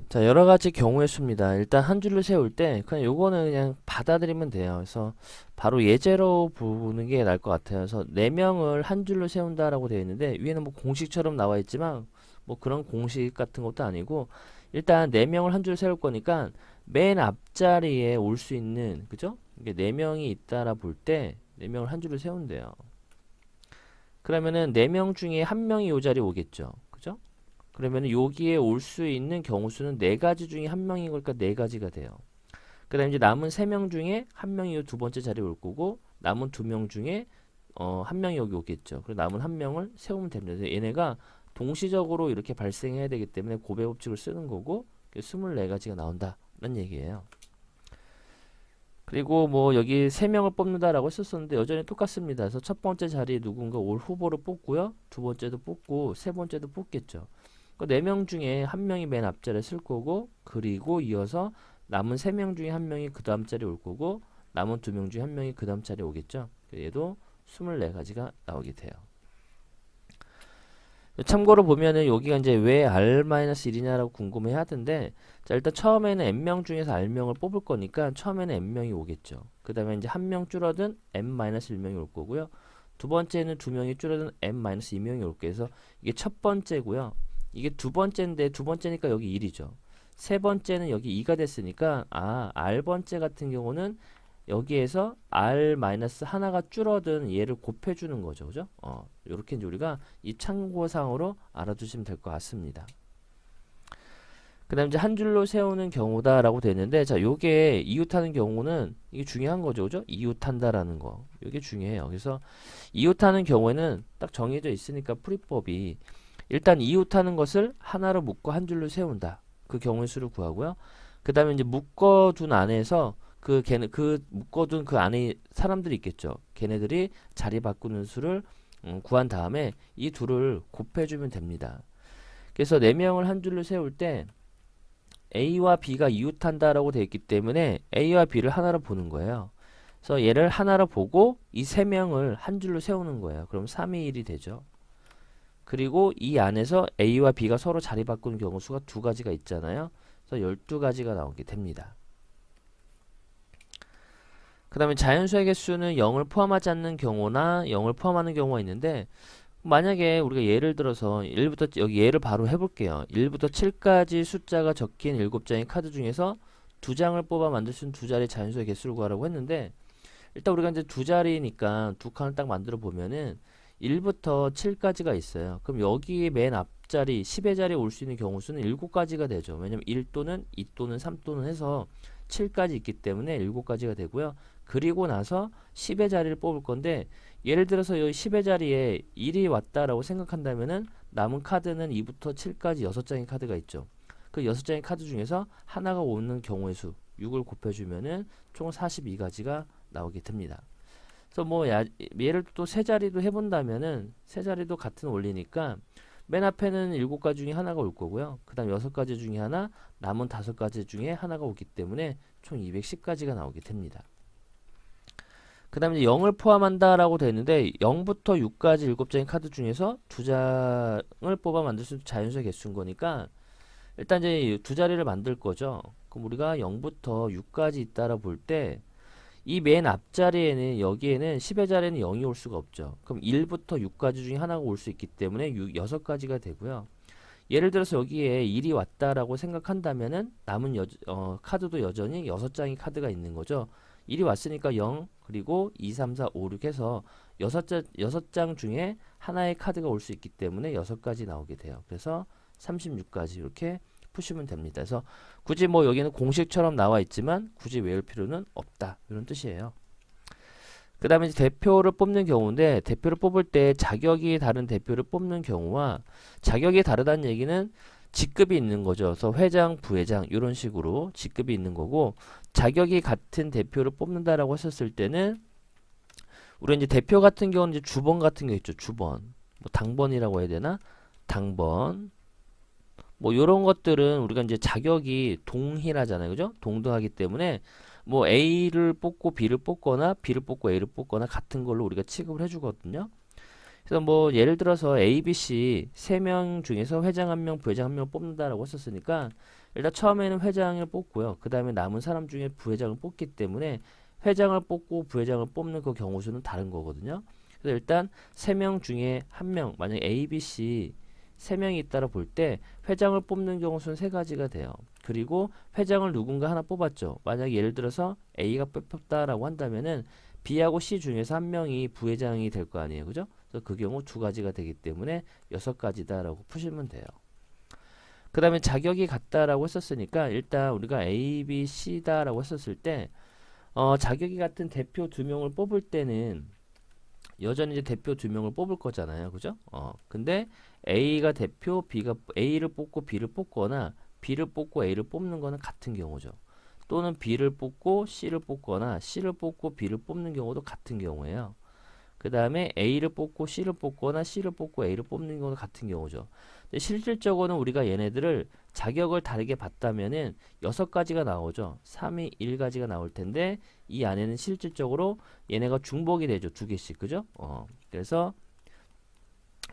자, 여러 가지 경우의 수입니다. 일단 한 줄을 세울 때 그냥 요거는 그냥 받아들이면 돼요. 그래서 바로 예제로 보는 게 나을 것 같아요. 그래서 4명을 한 줄로 세운다라고 되어 있는데 위에는 뭐 공식처럼 나와 있지만 뭐 그런 공식 같은 것도 아니고 일단 4명을 한 줄 세울 거니까 맨 앞자리에 올 수 있는 그죠? 이게 4명이 있다라 볼 때 4명을 한 줄로 세운대요. 그러면은 4명 중에 한 명이 요 자리에 오겠죠. 그죠? 그러면 여기에 올 수 있는 경우 수는 네 가지 중에 한 명인 거니까 네 가지가 돼요. 그다음에 이제 남은 세 명 중에 한 명이 두 번째 자리에 올 거고 남은 두 명 중에 한 명이 여기 오겠죠. 그리고 남은 한 명을 세우면 됩니다. 그래서 얘네가 동시적으로 이렇게 발생해야 되기 때문에 고배 법칙을 쓰는 거고 24가지가 나온다는 얘기예요. 그리고 뭐 여기 세 명을 뽑는다라고 했었었는데 여전히 똑같습니다. 그래서 첫 번째 자리에 누군가 올 후보를 뽑고요. 두 번째도 뽑고 세 번째도 뽑겠죠. 그 네 명 중에 한 명이 맨 앞자리에 쓸 거고 그리고 이어서 남은 세 명 중에 한 명이 그 다음 자리에 올 거고 남은 두 명 중에 한 명이 그 다음 자리에 오겠죠. 얘도 24가지가 나오게 돼요. 참고로 보면은 여기가 이제 왜 R-1이냐라고 궁금해 하던데 자 일단 처음에는 N명 중에서 R명을 뽑을 거니까 처음에는 N명이 오겠죠. 그 다음에 이제 한 명 줄어든 N-1명이 올 거고요. 두 번째는 두 명이 줄어든 N-2명이 올 거예요. 그래서 이게 첫 번째고요. 이게 두 번째인데 두 번째니까 여기 1이죠. 세 번째는 여기 2가 됐으니까 R번째 같은 경우는 여기에서 R-하나가 줄어든 얘를 곱해주는 거죠. 그죠? 요렇게 이제 우리가 이 참고상으로 알아두시면 될 것 같습니다. 그 다음 이제 한 줄로 세우는 경우다라고 되는데, 자, 요게 이웃하는 경우는 이게 중요한 거죠. 그죠? 이웃한다라는 거. 이게 중요해요. 그래서 이웃하는 경우에는 딱 정해져 있으니까 풀이법이 일단 이웃하는 것을 하나로 묶어 한 줄로 세운다. 그 경우의 수를 구하고요. 그 다음에 이제 묶어둔 안에서 그 묶어둔 그 안에 사람들이 있겠죠. 걔네들이 자리 바꾸는 수를 구한 다음에 이 둘을 곱해주면 됩니다. 그래서 4명을 한 줄로 세울 때 A와 B가 이웃한다라고 되어 있기 때문에 A와 B를 하나로 보는 거예요. 그래서 얘를 하나로 보고 이 3명을 한 줄로 세우는 거예요. 그럼 3이 1이 되죠. 그리고 이 안에서 A와 B가 서로 자리 바꾸는 경우 수가 두 가지가 있잖아요. 그래서 12가지가 나오게 됩니다. 그 다음에 자연수의 개수는 0을 포함하지 않는 경우나 0을 포함하는 경우가 있는데 만약에 우리가 예를 들어서 1부터 여기 예를 바로 해볼게요. 1부터 7까지 숫자가 적힌 7장의 카드 중에서 두 장을 뽑아 만들 수 있는 두 자리의 자연수의 개수를 구하라고 했는데 일단 우리가 이제 두 자리니까 두 칸을 딱 만들어 보면은 1부터 7까지가 있어요. 그럼 여기 맨 앞자리 10의 자리에 올 수 있는 경우 수는 7가지가 되죠. 왜냐면 1 또는 2 또는 3 또는 해서 7까지 있기 때문에 7가지가 되고요. 그리고 나서 10의 자리를 뽑을 건데 예를 들어서 여기 10의 자리에 1이 왔다라고 생각한다면은 남은 카드는 2부터 7까지 6장의 카드가 있죠. 그 6장의 카드 중에서 하나가 오는 경우의 수 6을 곱해주면은 총 42가지가 나오게 됩니다. 그래서 뭐 예를 또 세 자리도 해본다면은 세 자리도 같은 원리니까 맨 앞에는 7가지 중에 하나가 올 거고요. 그 다음 6가지 중에 하나, 남은 5가지 중에 하나가 오기 때문에 총 210가지가 나오게 됩니다. 그 다음에 이제 0을 포함한다라고 되어 있는데 0부터 6까지 7장의 카드 중에서 두 장을 뽑아 만들 수 있는 자연수의 개수인 거니까 일단 이제 두 자리를 만들 거죠. 그럼 우리가 0부터 6까지 있다라 볼 때 이 맨 앞자리에는 여기에는 10의 자리에는 0이 올 수가 없죠. 그럼 1부터 6까지 중에 하나가 올 수 있기 때문에 6가지가 되고요. 예를 들어서 여기에 1이 왔다라고 생각한다면은 남은 카드도 여전히 6장의 카드가 있는 거죠. 1이 왔으니까 0 그리고 2, 3, 4, 5, 6 해서 6장 중에 하나의 카드가 올 수 있기 때문에 6가지 나오게 돼요. 그래서 36가지 이렇게 푸시면 됩니다. 그래서 굳이 뭐 여기는 공식처럼 나와 있지만 굳이 외울 필요는 없다. 이런 뜻이에요. 그 다음에 이제 대표를 뽑는 경우인데 대표를 뽑을 때 자격이 다른 대표를 뽑는 경우와 자격이 다르다는 얘기는 직급이 있는 거죠. 그래서 회장, 부회장 이런 식으로 직급이 있는 거고 자격이 같은 대표를 뽑는다라고 했었을 때는 우리 이제 대표 같은 경우는 이제 주번 같은 게 있죠. 주번. 뭐 당번이라고 해야 되나? 당번. 뭐 요런 것들은 우리가 이제 자격이 동일하잖아요. 그죠? 동등하기 때문에 뭐 A를 뽑고 B를 뽑거나 B를 뽑고 A를 뽑거나 같은 걸로 우리가 취급을 해주거든요. 그래서 뭐 예를 들어서 A, B, C 세 명 중에서 회장 한 명, 부회장 한 명 뽑는다라고 했었으니까 일단 처음에는 회장을 뽑고요. 그 다음에 남은 사람 중에 부회장을 뽑기 때문에 회장을 뽑고 부회장을 뽑는 그 경우 수는 다른 거거든요. 그래서 일단 3명 중에 1명, 만약 A, B, C 3명이 있다라 볼 때 회장을 뽑는 경우 수는 3가지가 돼요. 그리고 회장을 누군가 하나 뽑았죠. 만약 예를 들어서 A가 뽑혔다라고 한다면은 B하고 C 중에서 1명이 부회장이 될 거 아니에요. 그죠? 그래서 그 경우 2가지가 되기 때문에 6가지다라고 푸시면 돼요. 그 다음에 자격이 같다라고 했었으니까 일단 우리가 A, B, C다라고 했었을 때 자격이 같은 대표 2명을 뽑을 때는 여전히 이제 대표 2명을 뽑을 거잖아요. 그죠? 근데 A가 대표, B가 A를 뽑고 B를 뽑거나 B를 뽑고 A를 뽑는 거는 같은 경우죠. 또는 B를 뽑고 C를 뽑거나 C를 뽑고 B를 뽑는 경우도 같은 경우예요. 그 다음에 A를 뽑고 C를 뽑거나 C를 뽑고 A를 뽑는 경우도 같은 경우죠. 근데 실질적으로는 우리가 얘네들을 자격을 다르게 봤다면은 6가지가 나오죠. 3이 1가지가 나올 텐데 이 안에는 실질적으로 얘네가 중복이 되죠. 2개씩. 그죠? 그래서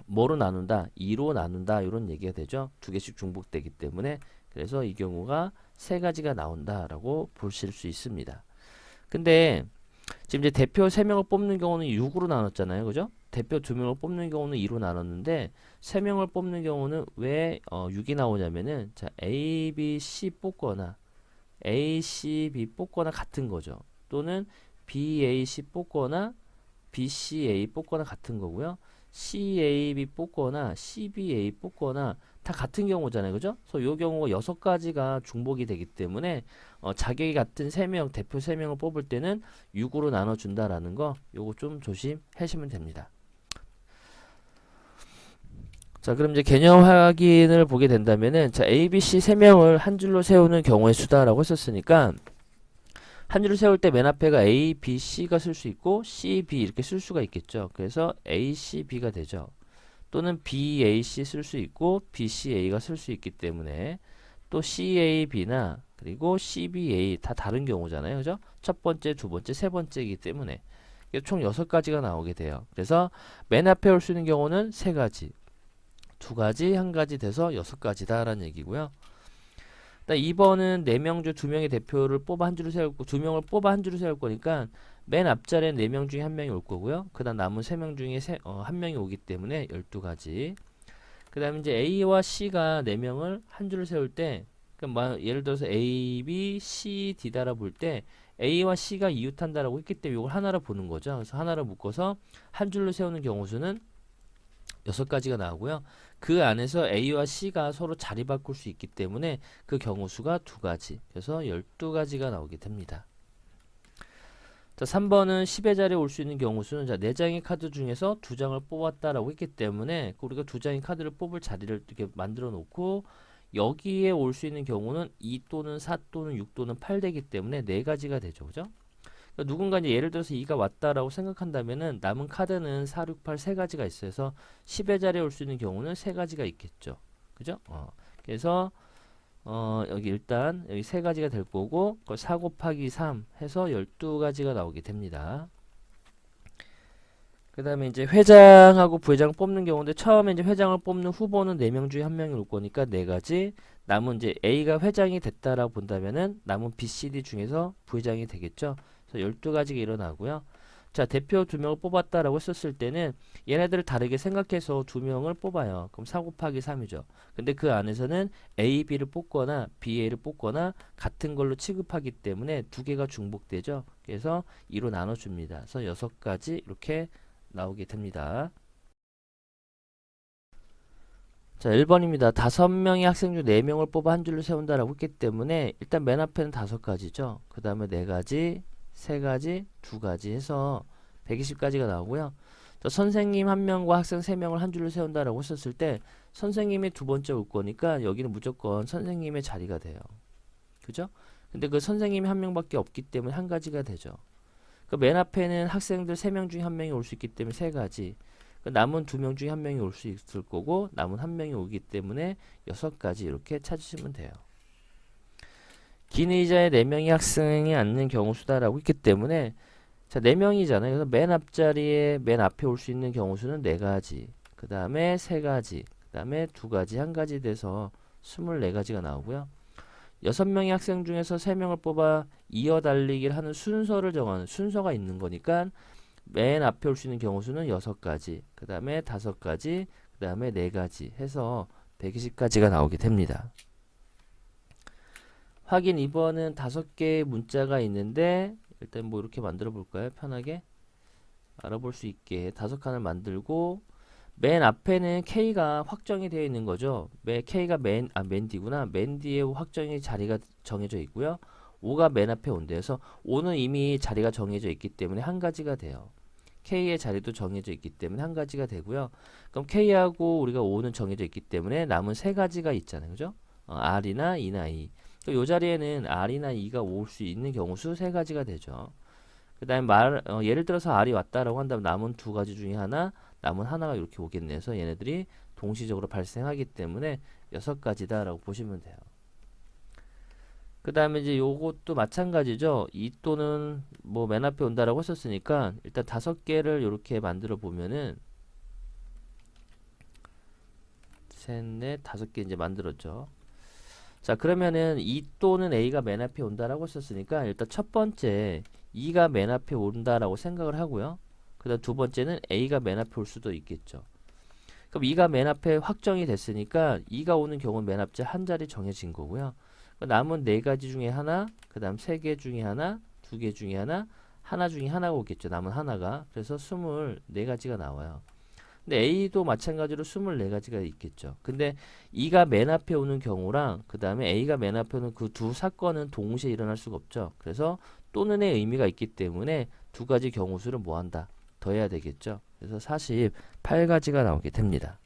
뭐로 나눈다? 2로 나눈다. 이런 얘기가 되죠. 2개씩 중복되기 때문에 그래서 이 경우가 3가지가 나온다라고 보실 수 있습니다. 근데 지금 이제 대표 3명을 뽑는 경우는 6으로 나눴잖아요. 그죠? 대표 2명을 뽑는 경우는 2로 나눴는데 3명을 뽑는 경우는 왜 6이 나오냐면은 자, A, B, C 뽑거나 A, C, B 뽑거나 같은 거죠. 또는 B, A, C 뽑거나 B, C, A 뽑거나 같은 거고요. C, A, B 뽑거나 C, B, A 뽑거나 다 같은 경우잖아요. 그죠? 그래서 이 경우가 6가지가 중복이 되기 때문에 자격이 같은 3명, 대표 3명을 뽑을 때는 6으로 나눠준다라는 거 요거 좀 조심하시면 됩니다. 자, 그럼 이제 개념 확인을 보게 된다면은 자, A, B, C 3명을 한 줄로 세우는 경우의 수다라고 했었으니까 한 줄을 세울 때 맨 앞에가 A, B, C가 쓸 수 있고 C, B 이렇게 쓸 수가 있겠죠. 그래서 A, C, B가 되죠. 또는 B, A, C 쓸 수 있고 B, C, A가 쓸 수 있기 때문에 또 C, A, B나 그리고 C, B, A 다 다른 경우잖아요. 그죠? 첫 번째, 두 번째, 세 번째이기 때문에 총 6가지가 나오게 돼요. 그래서 맨 앞에 올 수 있는 경우는 3가지, 2가지, 1가지 돼서 6가지다라는 얘기고요. 2번은 4명 중 2명의 대표를 뽑아 한 줄을 세울 거, 2명을 뽑아 한 줄을 세울 거니까 맨 앞자리에 4명 중에 1명이 올 거고요. 그 다음 남은 3명 중에 1명이 오기 때문에 12가지. 그 다음에 이제 A와 C가 4명을 한 줄을 세울 때, 그러니까 예를 들어서 A, B, C, D다라 볼 때 A와 C가 이웃한다라고 했기 때문에 이걸 하나로 보는 거죠. 그래서 하나로 묶어서 한 줄로 세우는 경우 수는 6가지가 나오고요. 그 안에서 A와 C가 서로 자리 바꿀 수 있기 때문에 그 경우 수가 2가지. 그래서 12가지가 나오게 됩니다. 자, 3번은 10의 자리에 올 수 있는 경우 수는 자, 4장의 카드 중에서 2장을 뽑았다라고 했기 때문에 우리가 2장의 카드를 뽑을 자리를 이렇게 만들어 놓고 여기에 올 수 있는 경우는 2 또는 4 또는 6 또는 8 되기 때문에 4가지가 되죠. 그죠? 그러니까 누군가 이제 예를 들어서 2가 왔다라고 생각한다면은 남은 카드는 4, 6, 8 3가지가 있어서 10의 자리에 올 수 있는 경우는 3가지가 있겠죠. 그죠? 그래서 여기 일단 여기 3가지가 될 거고 4 곱하기 3 해서 12가지가 나오게 됩니다. 그 다음에 이제 회장하고 부회장 뽑는 경우인데 처음에 이제 회장을 뽑는 후보는 4명 중에 1명이 올 거니까 4가지 남은 이제 A가 회장이 됐다라고 본다면은 남은 B, C, D 중에서 부회장이 되겠죠. 그래서 12가지가 일어나고요. 자, 대표 2명을 뽑았다라고 했었을 때는 얘네들을 다르게 생각해서 2명을 뽑아요. 그럼 4 곱하기 3이죠. 근데 그 안에서는 A, B를 뽑거나 B, A를 뽑거나 같은 걸로 취급하기 때문에 2개가 중복되죠. 그래서 2로 나눠줍니다. 그래서 6가지 이렇게 나오게 됩니다. 자, 1번입니다. 5명의 학생 중 4명을 뽑아 한 줄로 세운다라고 했기 때문에 일단 맨 앞에는 5가지죠. 그 다음에 4가지, 3가지, 2가지 해서 120가지가 나오고요. 자, 선생님 1명과 학생 3명을 한 줄로 세운다라고 했었을 때 선생님이 두 번째 올 거니까 여기는 무조건 선생님의 자리가 돼요. 그죠? 근데 그 선생님이 1명밖에 없기 때문에 1가지가 되죠. 그 맨 앞에는 학생들 3명 중에 1명이 올 수 있기 때문에 3가지. 그 남은 2명 중에 1명이 올 수 있을 거고 남은 1명이 오기 때문에 6가지 이렇게 찾으시면 돼요. 긴 의자에 4명의 학생이 앉는 경우 수다라고 했기 때문에 자, 4명이잖아요. 그래서 맨 앞자리에 맨 앞에 올 수 있는 경우 수는 4가지. 그 다음에 3가지. 그 다음에 2가지, 1가지 돼서 24가지가 나오고요. 6명의 학생 중에서 3명을 뽑아 이어 달리기를 하는 순서를 정하는 순서가 있는 거니까 맨 앞에 올 수 있는 경우 수는 6가지, 그 다음에 5가지, 그 다음에 4가지 해서 120가지가 나오게 됩니다. 확인 2번은 5개의 문자가 있는데 일단 뭐 이렇게 만들어 볼까요? 편하게 알아볼 수 있게 5칸을 만들고 맨 앞에는 K가 확정이 되어 있는 거죠. K가 맨 뒤구나. 맨 뒤에 확정이 자리가 정해져 있고요. 5가 맨 앞에 온대서 5는 이미 자리가 정해져 있기 때문에 한 가지가 돼요. K의 자리도 정해져 있기 때문에 한 가지가 되고요. 그럼 K하고 우리가 5는 정해져 있기 때문에 남은 세 가지가 있잖아요. 그죠? R이나 E나 E. 이 자리에는 R이나 E가 올 수 있는 경우 수 세 가지가 되죠. 그 다음에 예를 들어서 R이 왔다라고 한다면 남은 두 가지 중에 하나, 남은 하나가 이렇게 오겠네. 그래서 얘네들이 동시적으로 발생하기 때문에 6가지다라고 보시면 돼요. 그 다음에 이제 요것도 마찬가지죠. 이 또는 뭐 맨 앞에 온다라고 했었으니까 일단 5개를 이렇게 만들어 보면은 셋, 넷, 5개 이제 만들었죠. 자, 그러면은 이 또는 A가 맨 앞에 온다라고 했었으니까 일단 첫 번째 2가 맨 앞에 온다라고 생각을 하고요. 그 다음 두 번째는 A가 맨 앞에 올 수도 있겠죠. 그럼 2가 맨 앞에 확정이 됐으니까 2가 오는 경우는 맨 앞에 한 자리 정해진 거고요. 남은 4가지 중에 하나, 그 다음 3개 중에 하나, 2개 중에 하나, 하나 중에 하나가 오겠죠. 남은 하나가. 그래서 24가지가 나와요. 근데 A도 마찬가지로 24가지가 있겠죠. 근데 2가 맨 앞에 오는 경우랑 그 다음에 A가 맨 앞에 오는 그 두 사건은 동시에 일어날 수가 없죠. 그래서 또는의 의미가 있기 때문에 두 가지 경우 수를 뭐 한다? 더해야 되겠죠. 그래서 48가지가 나오게 됩니다.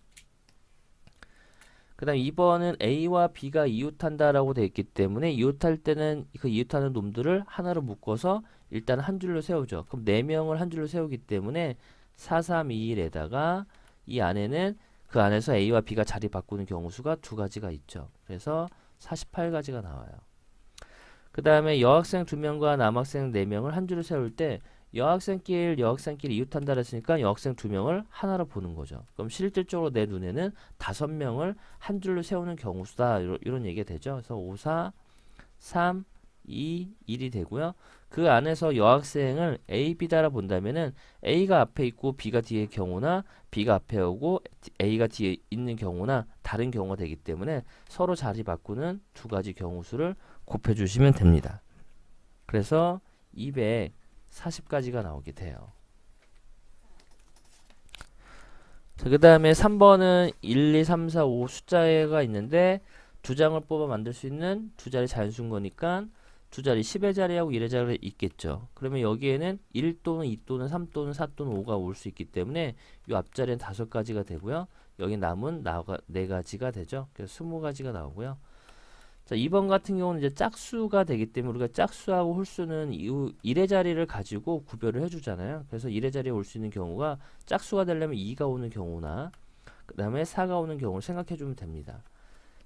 그 다음 2번은 A와 B가 이웃한다라고 되어 있기 때문에 이웃할 때는 그 이웃하는 놈들을 하나로 묶어서 일단 한 줄로 세우죠. 그럼 4명을 한 줄로 세우기 때문에 4, 3, 2, 1에다가 이 안에는 그 안에서 A와 B가 자리 바꾸는 경우 수가 2가지가 있죠. 그래서 48가지가 나와요. 그 다음에 여학생 2명과 남학생 4명을 한 줄로 세울 때 여학생끼리 이웃한다 그랬으니까 여학생 2명을 하나로 보는 거죠. 그럼 실질적으로 내 눈에는 5명을 한 줄로 세우는 경우 수다. 이런 얘기가 되죠. 그래서 5, 4, 3, 2, 1이 되고요. 그 안에서 여학생을 A, B다라 본다면은 A가 앞에 있고 B가 뒤에 경우나 B가 앞에 오고 A가 뒤에 있는 경우나 다른 경우가 되기 때문에 서로 자리 바꾸는 2가지 경우 수를 곱해 주시면 됩니다. 그래서 240가지가 나오게 돼요. 그 다음에 3번은 1, 2, 3, 4, 5 숫자가 있는데 두 장을 뽑아 만들 수 있는 두 자리 자연수인 거니까 두 자리 10의 자리하고 1의 자리가 있겠죠. 그러면 여기에는 1 또는 2 또는 3 또는 4 또는 5가 올 수 있기 때문에 이 앞자리는 5가지가 되고요. 여기 남은 4가지가 되죠. 그래서 20가지가 나오고요. 자, 2번 같은 경우는 이제 짝수가 되기 때문에 우리가 짝수하고 홀수는 1의 자리를 가지고 구별을 해주잖아요. 그래서 1의 자리에 올 수 있는 경우가 짝수가 되려면 2가 오는 경우나 그 다음에 4가 오는 경우를 생각해 주면 됩니다.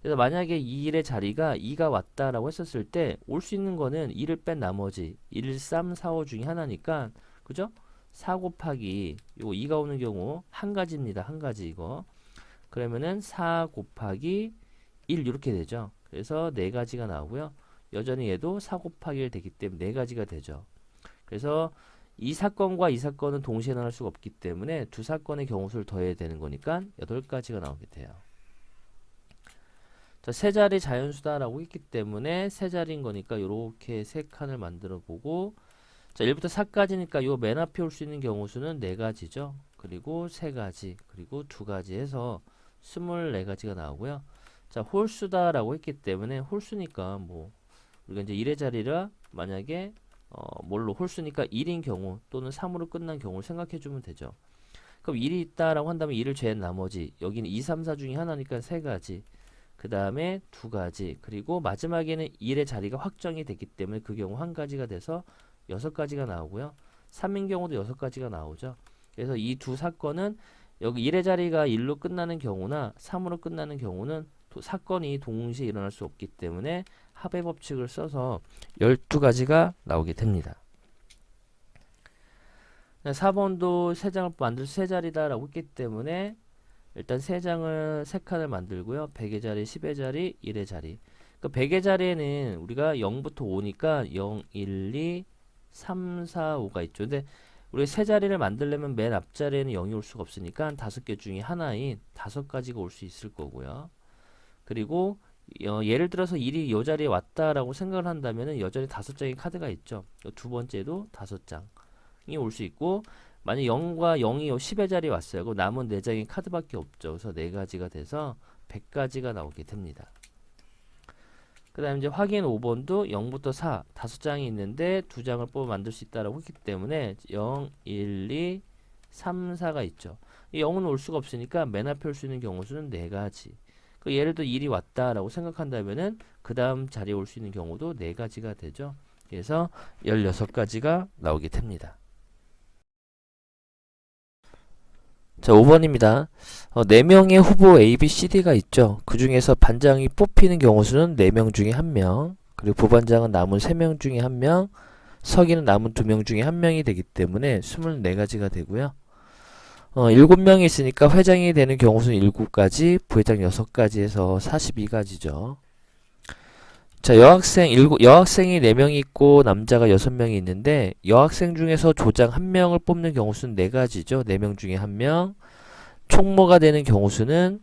그래서 만약에 이 1의 자리가 2가 왔다라고 했었을 때 올 수 있는 거는 2를 뺀 나머지 1, 3, 4, 5 중에 하나니까 그죠? 4 곱하기 요거 2가 오는 경우 한 가지입니다. 한 가지 이거. 그러면은 4 곱하기 1 이렇게 되죠. 그래서 4가지가 나오고요. 여전히 얘도 4 곱하기 1 되기 때문에 4가지가 되죠. 그래서 이 사건과 이 사건은 동시에 일어날 수가 없기 때문에 두 사건의 경우수를 더해야 되는 거니까 8가지가 나오게 돼요. 자, 세 자리 자연수다라고 했기 때문에 세 자리인 거니까 이렇게 세 칸을 만들어 보고 자, 1부터 4까지니까 요 맨 앞에 올 수 있는 경우수는 4가지죠. 그리고 3가지, 그리고 2가지 해서 24가지가 나오고요. 자, 홀수다라고 했기 때문에 홀수니까 뭐 우리가 이제 1의 자리라 만약에 뭘로 홀수니까 1인 경우 또는 3으로 끝난 경우를 생각해 주면 되죠. 그럼 1이 있다라고 한다면 1을 제한 나머지 여기는 2, 3, 4 중에 하나니까 3가지 그 다음에 2가지 그리고 마지막에는 1의 자리가 확정이 됐기 때문에 그 경우 한 가지가 돼서 6가지가 나오고요. 3인 경우도 6가지가 나오죠. 그래서 이 두 사건은 여기 1의 자리가 1로 끝나는 경우나 3으로 끝나는 경우는 사건이 동시에 일어날 수 없기 때문에 합의 법칙을 써서 12가지가 나오게 됩니다. 4번도 3장을 만들 수 3자리다 라고 했기 때문에 일단 3칸을 만들고요. 100의 자리, 10의 자리, 1의 자리. 그 100의 자리에는 우리가 0부터 5니까 0, 1, 2, 3, 4, 5가 있죠. 근데 우리가 세 자리를 만들려면 맨 앞자리에는 0이 올 수가 없으니까 5개 중에 하나인 5가지가 올 수 있을 거고요. 그리고 예를 들어서 1이 이 자리에 왔다라고 생각을 한다면은 이 자리에 5장의 카드가 있죠. 두 번째도 5장이 올 수 있고, 만약 0과 0이 10의 자리에 왔어요. 그럼 남은 4장의 카드밖에 없죠. 그래서 4가지가 돼서 100가지가 나오게 됩니다. 그 다음에 이제 확인 5번도 0부터 4, 5장이 있는데 2장을 뽑아 만들 수 있다라고 했기 때문에 0, 1, 2, 3, 4가 있죠. 이 0은 올 수가 없으니까 맨 앞에 올 수 있는 경우 수는 4가지. 그 예를 들어 1이 왔다라고 생각한다면은 그 다음 자리에 올 수 있는 경우도 4가지가 되죠. 그래서 16가지가 나오게 됩니다. 자, 5번입니다. 4명의 후보 A, B, C, D가 있죠. 그 중에서 반장이 뽑히는 경우 수는 4명 중에 1명, 그리고 부반장은 남은 3명 중에 1명, 서기는 남은 2명 중에 1명이 되기 때문에 24가지가 되고요. 7명이 있으니까 회장이 되는 경우 수는 7가지, 부회장 6가지 해서 42가지죠. 자, 여학생이 4명이 있고 남자가 6명이 있는데 여학생 중에서 조장 1명을 뽑는 경우 수는 4가지죠. 4명 중에 1명. 총무가 되는 경우 수는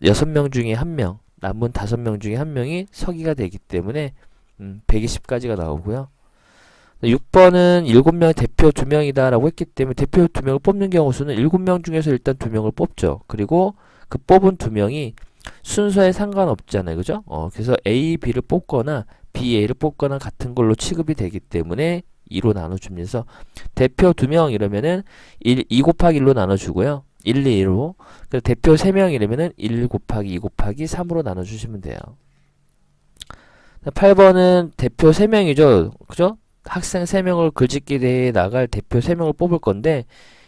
6명 중에 1명, 남은 5명 중에 1명이 서기가 되기 때문에 120가지가 나오고요. 6번은 7명의 대표 2명이다 라고 했기 때문에 대표 2명을 뽑는 경우 수는 7명 중에서 일단 2명을 뽑죠. 그리고 그 뽑은 2명이 순서에 상관없잖아요. 그죠? 그래서 A, B를 뽑거나 B, A를 뽑거나 같은 걸로 취급이 되기 때문에 2로 나눠주면서 대표 2명 이러면은 2 곱하기 1로 나눠주고요. 1, 2, 1로. 그래서 대표 3명 이러면은 1 곱하기 2 곱하기 3으로 나눠주시면 돼요. 8번은 대표 3명이죠. 그죠? 학생 3명을 글짓기 대회에 나갈 대표 3명을 뽑을 건데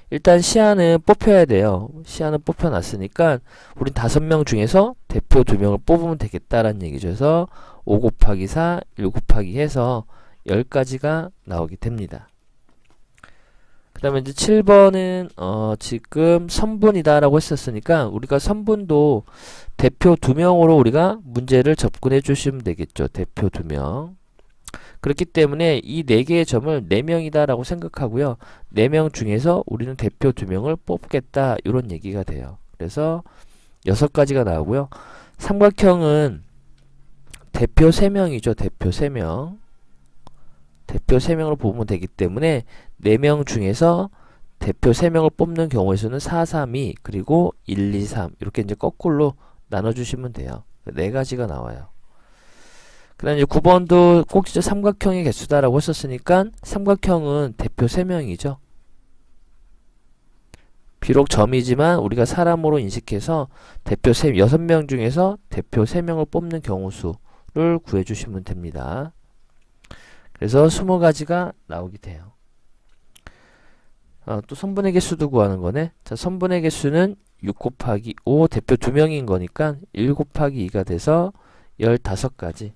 일단 시안은 뽑혀야 돼요. 시안은 뽑혀놨으니까 우린 5명 중에서 대표 2명을 뽑으면 되겠다라는 얘기죠. 그래서 5 곱하기 4, 1 곱하기 해서 10가지가 나오게 됩니다. 그 다음에 이제 7번은 지금 선분이다 라고 했었으니까 우리가 선분도 대표 2명으로 우리가 문제를 접근해 주시면 되겠죠. 대표 2명. 그렇기 때문에 이 4개의 점을 4명이다 라고 생각하고요. 4명 중에서 우리는 대표 2명을 뽑겠다 이런 얘기가 돼요. 그래서 6가지가 나오고요. 삼각형은 대표 3명이죠. 대표 3명. 대표 3명을 뽑으면 되기 때문에 4명 중에서 대표 3명을 뽑는 경우의 수는 4, 3, 2 그리고 1, 2, 3 이렇게 이제 거꾸로 나눠주시면 돼요. 4가지가 나와요. 그 다음에 9번도 꼭지점 삼각형의 개수다라고 했었으니까 삼각형은 대표 3명이죠. 비록 점이지만 우리가 사람으로 인식해서 대표 6명 중에서 대표 3명을 뽑는 경우 수를 구해주시면 됩니다. 그래서 20가지가 나오게 돼요. 또 선분의 개수도 구하는 거네. 자, 선분의 개수는 6 곱하기 5 대표 2명인 거니까 1 곱하기 2가 돼서 15가지.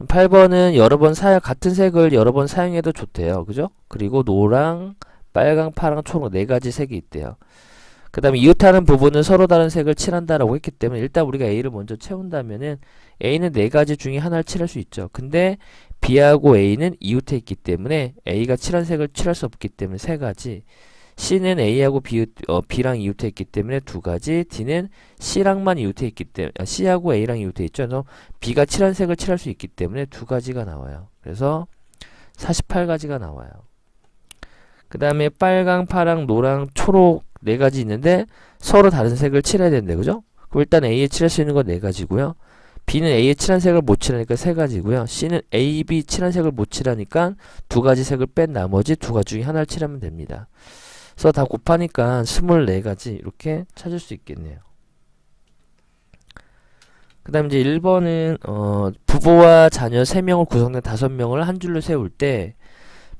8번은 같은 색을 여러 번 사용해도 좋대요. 그죠? 그리고 노랑, 빨강, 파랑, 초록 4가지 색이 있대요. 그 다음에 이웃하는 부분은 서로 다른 색을 칠한다라고 했기 때문에 일단 우리가 A를 먼저 채운다면은 A는 4가지 중에 하나를 칠할 수 있죠. 근데 B하고 A는 이웃해 있기 때문에 A가 칠한 색을 칠할 수 없기 때문에 3가지. C는 A하고 B랑 이웃해 있기 때문에 2가지. D는 C랑만 이웃해 있기 때문에 C하고 A랑 이웃해 있죠. 그래서 B가 칠한 색을 칠할 수 있기 때문에 2가지가 나와요. 그래서 48가지가 나와요. 그 다음에 빨강, 파랑, 노랑, 초록 4가지 있는데 서로 다른 색을 칠해야 되는데 그죠? 그럼 일단 A에 칠할 수 있는 건 4가지고요. B는 A에 칠한 색을 못 칠하니까 3가지고요. C는 A, B 칠한 색을 못 칠하니까 2가지 색을 뺀 나머지 2가지 중에 하나를 칠하면 됩니다. 그래서 다 곱하니까 24가지 이렇게 찾을 수 있겠네요. 그 다음 이제 1번은 부부와 자녀 3명을 구성된 5명을 한 줄로 세울 때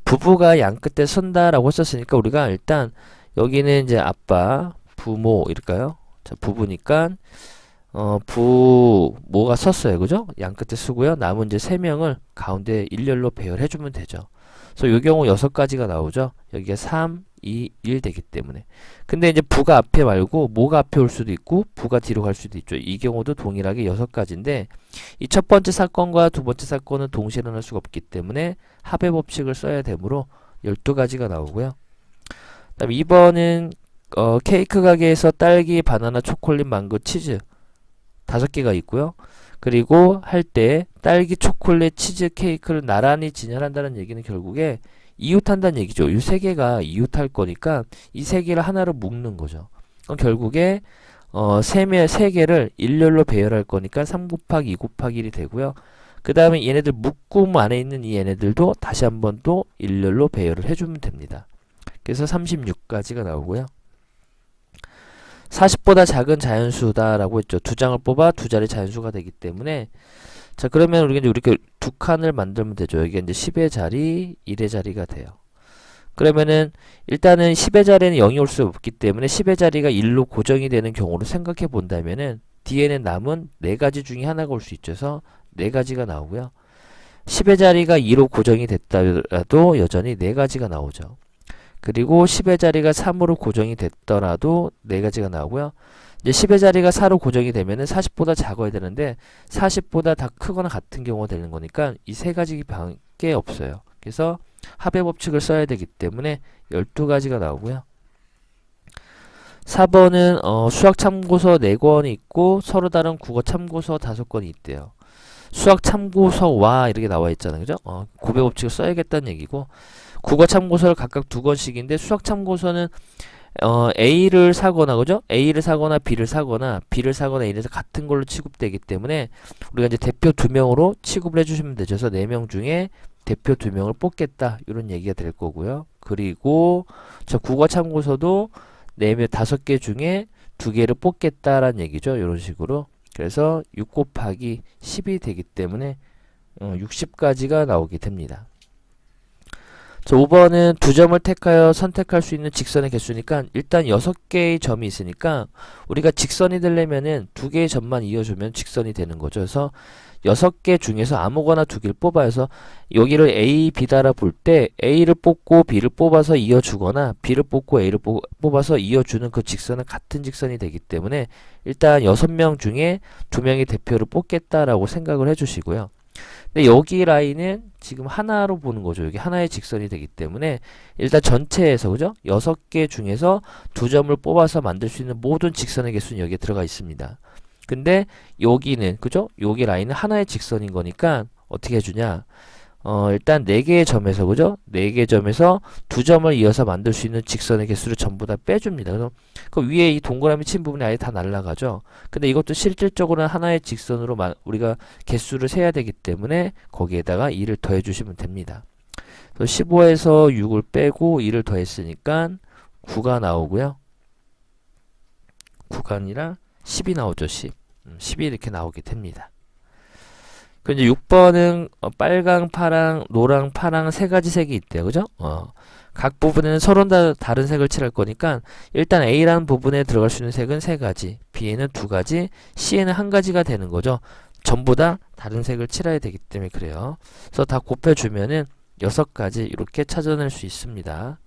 부부가 양 끝에 선다라고 했었으니까 우리가 일단 여기는 이제 아빠, 부모 이럴까요? 자, 부부니까 부모가 섰어요. 그죠? 양 끝에 쓰고요. 남은 이제 3명을 가운데 일렬로 배열해 주면 되죠. 그래서 이 경우 6가지가 나오죠. 여기가 3, 2, 1 되기 때문에. 근데 이제 부가 앞에 말고 모가 앞에 올 수도 있고 부가 뒤로 갈 수도 있죠. 이 경우도 동일하게 6가지인데 이 첫 번째 사건과 두 번째 사건은 동시에 일어날 수가 없기 때문에 합의 법칙을 써야 되므로 12가지가 나오고요. 그다음에 2번은 케이크 가게에서 딸기, 바나나, 초콜릿, 망고, 치즈 5개가 있고요. 그리고 할 때 딸기, 초콜릿, 치즈, 케이크를 나란히 진열한다는 얘기는 결국에 이웃한다는 얘기죠. 이 3개가 이웃할 거니까 이 3개를 하나로 묶는 거죠. 그럼 결국에 3개를 일렬로 배열할 거니까 3 곱하기 2 곱하기 1이 되고요. 그 다음에 얘네들 묶음 안에 있는 이 얘네들도 다시 한번 또 일렬로 배열을 해주면 됩니다. 그래서 36가지가 나오고요. 40보다 작은 자연수다라고 했죠. 2장을 뽑아 2자리 자연수가 되기 때문에 자 그러면 우리가 이제 이렇게 2칸을 만들면 되죠. 여기 이제 10의 자리, 1의 자리가 돼요. 그러면은 일단은 10의 자리에는 0이 올 수 없기 때문에 10의 자리가 1로 고정이 되는 경우로 생각해 본다면은 뒤에는 남은 4가지 중에 하나가 올 수 있죠. 그래서 4가지가 나오고요. 10의 자리가 2로 고정이 됐더라도 여전히 4가지가 나오죠. 그리고 10의 자리가 3으로 고정이 됐더라도 4가지가 나오고요. 이제 10의 자리가 4로 고정이 되면은 40보다 작아야 되는데 40보다 다 크거나 같은 경우가 되는 거니까 이 3가지밖에 없어요. 그래서 합의 법칙을 써야 되기 때문에 12가지가 나오고요. 4번은 수학 참고서 4권이 있고 서로 다른 국어 참고서 5권이 있대요. 수학 참고서와 이렇게 나와 있잖아요. 그죠? 고배 법칙을 써야겠다는 얘기고 국어 참고서를 각각 2권씩인데 수학 참고서는 A를 사거나 그죠? A를 사거나 B를 사거나 A에서 같은 걸로 취급되기 때문에 우리가 이제 대표 2명으로 취급을 해주시면 되죠. 그래서 4명 중에 대표 2명을 뽑겠다 이런 얘기가 될 거고요. 그리고 저 국어 참고서도 4명 5개 중에 2개를 뽑겠다라는 얘기죠. 이런 식으로. 그래서 6 곱하기 10이 되기 때문에 60가지가 나오게 됩니다. 자, 5번은 2점을 택하여 선택할 수 있는 직선의 개수니까 일단 6개의 점이 있으니까 우리가 직선이 되려면은 2개의 점만 이어주면 직선이 되는 거죠. 그래서 6개 중에서 아무거나 2개를 뽑아서 여기를 A, B다라 볼 때 A를 뽑고 B를 뽑아서 이어주거나 B를 뽑고 A를 뽑아서 이어주는 그 직선은 같은 직선이 되기 때문에 일단 6명 중에 2명의 대표를 뽑겠다라고 생각을 해주시고요. 근데 여기 라인은 지금 하나로 보는 거죠. 여기 하나의 직선이 되기 때문에 일단 전체에서 그죠? 6개 중에서 2점을 뽑아서 만들 수 있는 모든 직선의 개수는 여기에 들어가 있습니다. 근데 여기는 그죠? 여기 라인은 하나의 직선인 거니까 어떻게 해주냐? 일단 4개의 점에서 그죠? 4개의 점에서 2점을 이어서 만들 수 있는 직선의 개수를 전부 다 빼줍니다. 그래서 그 위에 이 동그라미 친 부분이 아예 다 날아가죠. 근데 이것도 실질적으로는 하나의 직선으로 우리가 개수를 세야 되기 때문에 거기에다가 2를 더해 주시면 됩니다. 그래서 15에서 6을 빼고 2를 더했으니까 9가 나오고요. 9가 아니라 10이 나오죠. 10이 이렇게 나오게 됩니다. 그 이제 6번은 빨강, 파랑, 노랑, 파랑 3가지 색이 있대요. 그죠? 각 부분에는 서로 다른 색을 칠할 거니까 일단 A라는 부분에 들어갈 수 있는 색은 3가지, B에는 2가지, C에는 1가지가 되는 거죠. 전부 다 다른 색을 칠해야 되기 때문에 그래요. 그래서 다 곱해주면은 6가지 이렇게 찾아낼 수 있습니다.